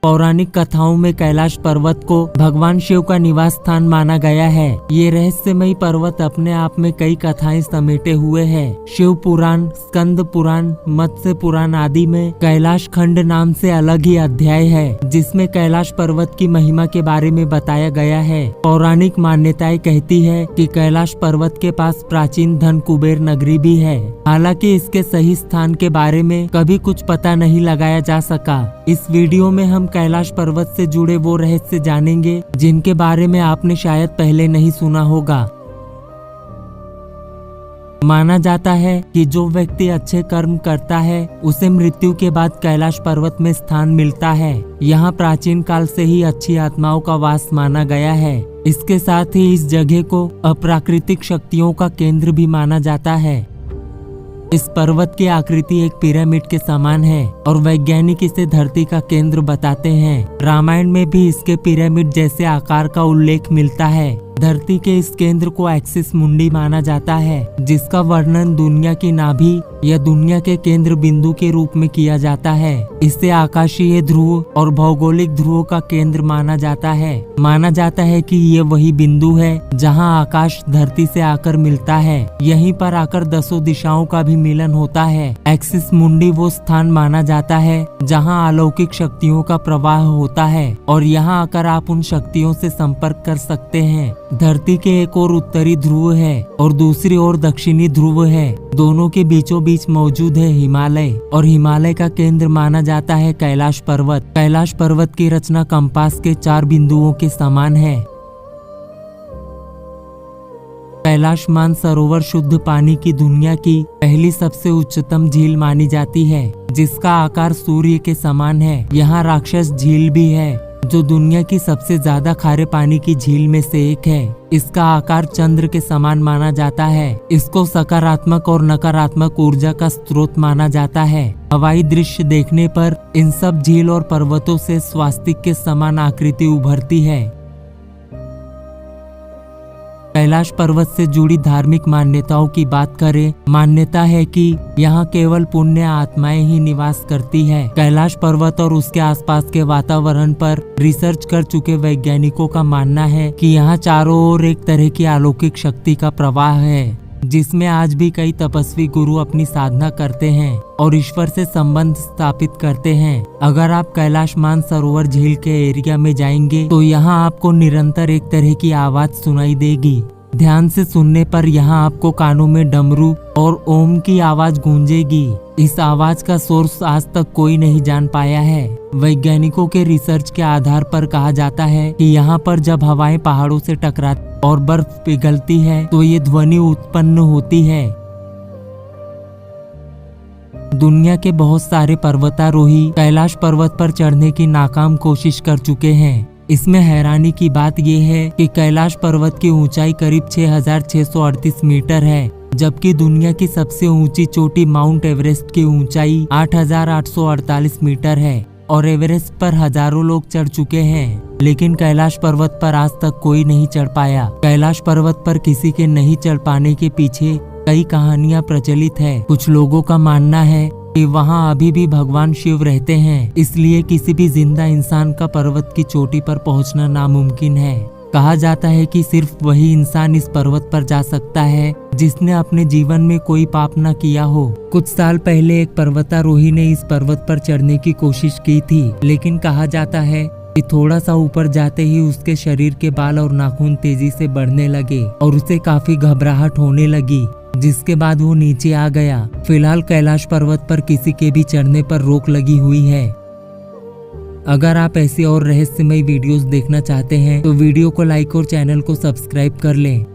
पौराणिक कथाओं में कैलाश पर्वत को भगवान शिव का निवास स्थान माना गया है। ये रहस्यमयी पर्वत अपने आप में कई कथाएं समेटे हुए है। शिव पुराण, स्कंद पुराण, मत्स्य पुराण आदि में कैलाश खंड नाम से अलग ही अध्याय है, जिसमें कैलाश पर्वत की महिमा के बारे में बताया गया है। पौराणिक मान्यताएं कहती है कि कैलाश पर्वत के पास प्राचीन धन कुबेर नगरी भी है। हालांकि इसके सही स्थान के बारे में कभी कुछ पता नहीं लगाया जा सका। इस वीडियो में हम कैलाश पर्वत से जुड़े वो रहस्य जानेंगे जिनके बारे में आपने शायद पहले नहीं सुना होगा। माना जाता है कि जो व्यक्ति अच्छे कर्म करता है उसे मृत्यु के बाद कैलाश पर्वत में स्थान मिलता है। यहाँ प्राचीन काल से ही अच्छी आत्माओं का वास माना गया है। इसके साथ ही इस जगह को अप्राकृतिक शक्तियों का केंद्र भी माना जाता है। इस पर्वत की आकृति एक पिरामिड के समान है और वैज्ञानिक इसे धरती का केंद्र बताते हैं। रामायण में भी इसके पिरामिड जैसे आकार का उल्लेख मिलता है। धरती के इस केंद्र को एक्सिस मुंडी माना जाता है, जिसका वर्णन दुनिया की नाभि या दुनिया के केंद्र बिंदु के रूप में किया जाता है। इसे आकाशीय ध्रुव और भौगोलिक ध्रुवों का केंद्र माना जाता है। माना जाता है कि ये वही बिंदु है जहां आकाश धरती से आकर मिलता है। यहीं पर आकर 10 दिशाओं का भी मिलन होता है। एक्सिस मुंडी वो स्थान माना जाता है जहां अलौकिक शक्तियों का प्रवाह होता है और यहाँ आकर आप उन शक्तियों से संपर्क कर सकते हैं। धरती के एक ओर उत्तरी ध्रुव है और दूसरी ओर दक्षिणी ध्रुव है। दोनों के बीचों बीच मौजूद है हिमालय और हिमालय का केंद्र माना जाता है कैलाश पर्वत। कैलाश पर्वत की रचना कंपास के 4 बिंदुओं के समान है। कैलाश मानसरोवर शुद्ध पानी की दुनिया की पहली सबसे उच्चतम झील मानी जाती है, जिसका आकार सूर्य के समान है। यहाँ राक्षस झील भी है, जो दुनिया की सबसे ज्यादा खारे पानी की झील में से एक है। इसका आकार चंद्र के समान माना जाता है। इसको सकारात्मक और नकारात्मक ऊर्जा का स्रोत माना जाता है। हवाई दृश्य देखने पर इन सब झील और पर्वतों से स्वास्तिक के समान आकृति उभरती है। कैलाश पर्वत से जुड़ी धार्मिक मान्यताओं की बात करें, मान्यता है कि यहाँ केवल पुण्य आत्माएं ही निवास करती है। कैलाश पर्वत और उसके आसपास के वातावरण पर रिसर्च कर चुके वैज्ञानिकों का मानना है कि यहाँ चारों ओर एक तरह की अलौकिक शक्ति का प्रवाह है, जिसमें आज भी कई तपस्वी गुरु अपनी साधना करते हैं और ईश्वर से संबंध स्थापित करते हैं। अगर आप कैलाश मानसरोवर झील के एरिया में जाएंगे तो यहाँ आपको निरंतर एक तरह की आवाज सुनाई देगी। ध्यान से सुनने पर यहाँ आपको कानों में डमरू और ओम की आवाज गूंजेगी। इस आवाज का सोर्स आज तक कोई नहीं जान पाया है। वैज्ञानिकों के रिसर्च के आधार पर कहा जाता है कि यहाँ पर जब हवाएं पहाड़ों से टकराती और बर्फ पिघलती है तो ये ध्वनि उत्पन्न होती है। दुनिया के बहुत सारे पर्वतारोही कैलाश पर्वत पर चढ़ने की नाकाम कोशिश कर चुके हैं। इसमें हैरानी की बात यह है कि कैलाश पर्वत की ऊंचाई करीब 6,638 मीटर है, जबकि दुनिया की सबसे ऊंची चोटी माउंट एवरेस्ट की ऊंचाई 8,848 मीटर है और एवरेस्ट पर हजारों लोग चढ़ चुके हैं, लेकिन कैलाश पर्वत पर आज तक कोई नहीं चढ़ पाया। कैलाश पर्वत पर किसी के नहीं चढ़ पाने के पीछे कई कहानियां प्रचलित है। कुछ लोगों का मानना है कि वहां अभी भी भगवान शिव रहते हैं, इसलिए किसी भी जिंदा इंसान का पर्वत की चोटी पर पहुंचना नामुमकिन है। कहा जाता है कि सिर्फ वही इंसान इस पर्वत पर जा सकता है जिसने अपने जीवन में कोई पाप न किया हो। कुछ साल पहले एक पर्वतारोही ने इस पर्वत पर चढ़ने की कोशिश की थी, लेकिन कहा जाता है कि थोड़ा सा ऊपर जाते ही उसके शरीर के बाल और नाखून तेजी से बढ़ने लगे और उसे काफी घबराहट होने लगी, जिसके बाद वो नीचे आ गया। फिलहाल कैलाश पर्वत पर किसी के भी चढ़ने पर रोक लगी हुई है। अगर आप ऐसी और रहस्यमय वीडियोस देखना चाहते हैं तो वीडियो को लाइक और चैनल को सब्सक्राइब कर लें।